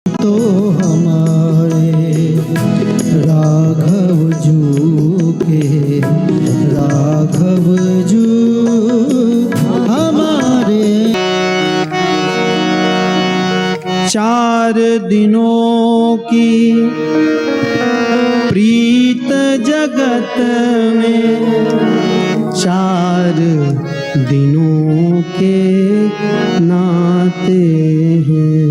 तो हमारे राघव जू के राघव जू हमारे। 4 दिनों की प्रीत जगत में, 4 दिनों के नाते हैं,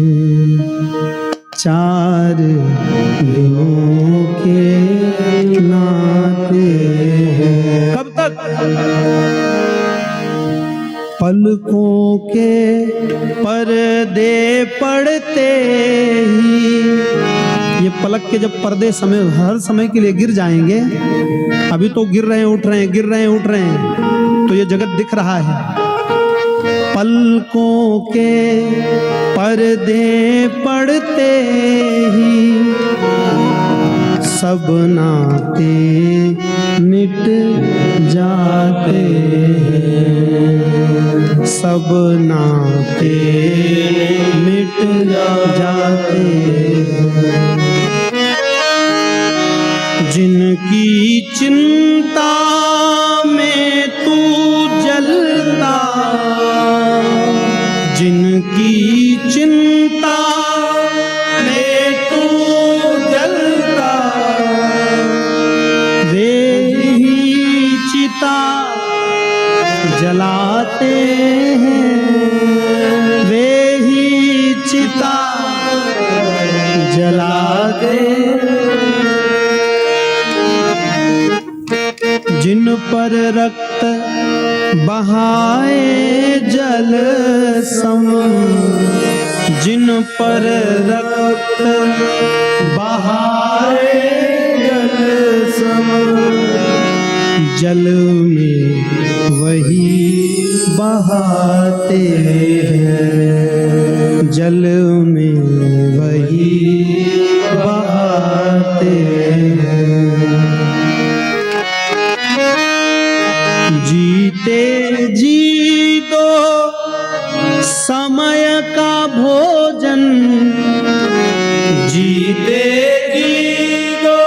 4 दिनों के नाते हैं। कब तक? पलकों के पर्दे पड़ते ही, ये पलक के जब पर्दे समय हर समय के लिए गिर जाएंगे, अभी तो गिर रहे हैं उठ रहे हैं, गिर रहे हैं उठ रहे हैं, तो ये जगत दिख रहा है। पलकों के पर्दे पड़ते ही सब नाते मिट जाते हैं, सब नाते मिट जाते हैं। जिनकी चिंता में तू जलता, जिनकी चिंता में तू जलता, वे ही चिता जलाते हैं, वे ही चिता जलाते हैं। जिन पर रक्त बहाए जल सम, जिन पर रक्त बहाए जल सम, जल में वही बहाते हैं, जल में वही बहाते हैं। जीते जी दो समय का भोजन, जीते जी दो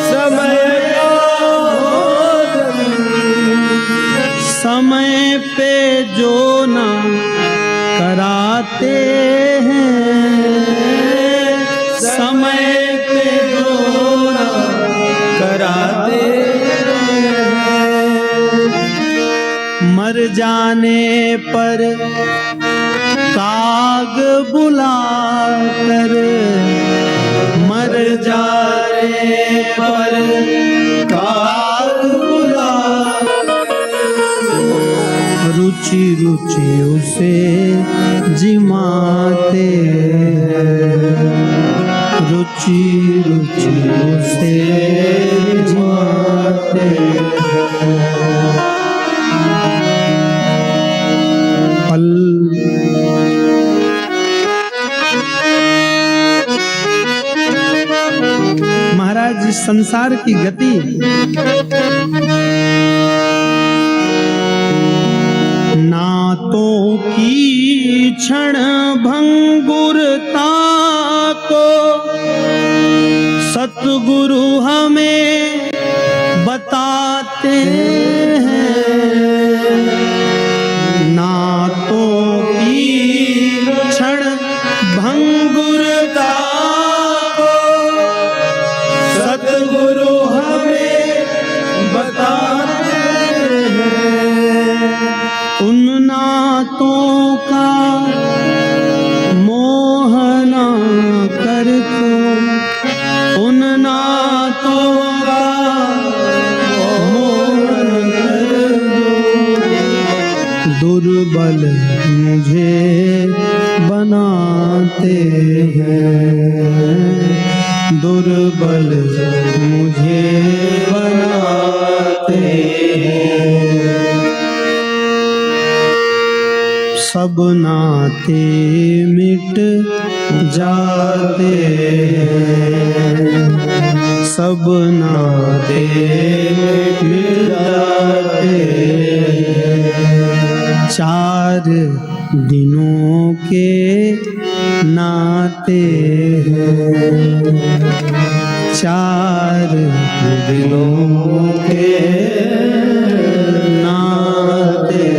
समय का भोजन, समय पे जो ना कराते हैं, समय पे जो ना कराते हैं। मर जाने पर काग बुलाकर, मर जाने पर काग बुलाकर, रुचि रुचि उसे जिमाते हैं, रुचि रुचि उसे जिमाते हैं। महाराज, इस संसार की गति नातों की क्षण भंगुरता को सतगुरु हमें बताते हैं, नातों की क्षण भंगुरता को सतगुरु हमें बताते हैं। उन नातों का मोह ना कर तू, उन नातों का मोह न कर दो, दुर्बल मुझे बनाते हैं, दुर्बल मुझे बनाते हैं। सब नाते मिट जाते हैं, सब नाते मिट जाते हैं। 4 दिनों के ना नाते हैं, चार दिलों के नाते।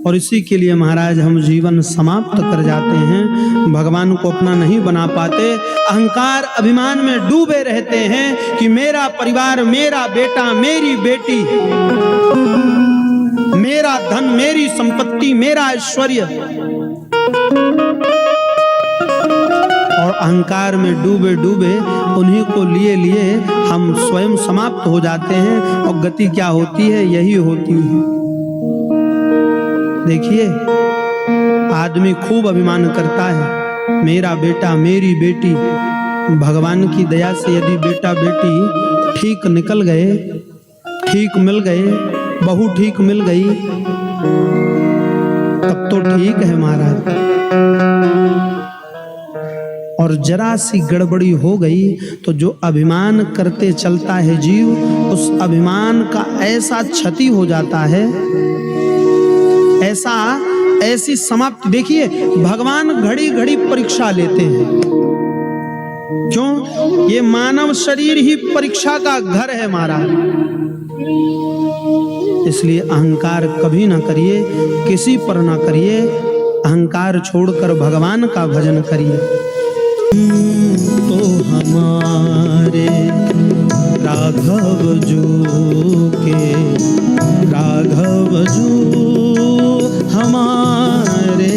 और इसी के लिए महाराज हम जीवन समाप्त कर जाते हैं, भगवान को अपना नहीं बना पाते, अहंकार अभिमान में डूबे रहते हैं कि मेरा परिवार, मेरा बेटा, मेरी बेटी, मेरा धन, मेरी संपत्ति, मेरा ऐश्वर्य, और अहंकार में डूबे डूबे उन्हीं को लिए लिए हम स्वयं समाप्त हो जाते हैं। और गति क्या होती है? यही होती है। देखिए, आदमी खूब अभिमान करता है, मेरा बेटा, मेरी बेटी। भगवान की दया से यदि बेटा बेटी ठीक निकल गए, ठीक मिल गए, बहू ठीक मिल गई, तब तो ठीक है महाराज। और जरा सी गड़बड़ी हो गई तो जो अभिमान करते चलता है जीव, उस अभिमान का ऐसा क्षति हो जाता है, ऐसी समाप्ति। देखिए, भगवान घड़ी घड़ी परीक्षा लेते हैं। क्यों? ये मानव शरीर ही परीक्षा का घर है महाराज। इसलिए अहंकार कभी ना करिए, किसी पर ना करिए, अहंकार छोड़कर भगवान का भजन करिए। तो हमारे राघव जो के, राघव जो हमारे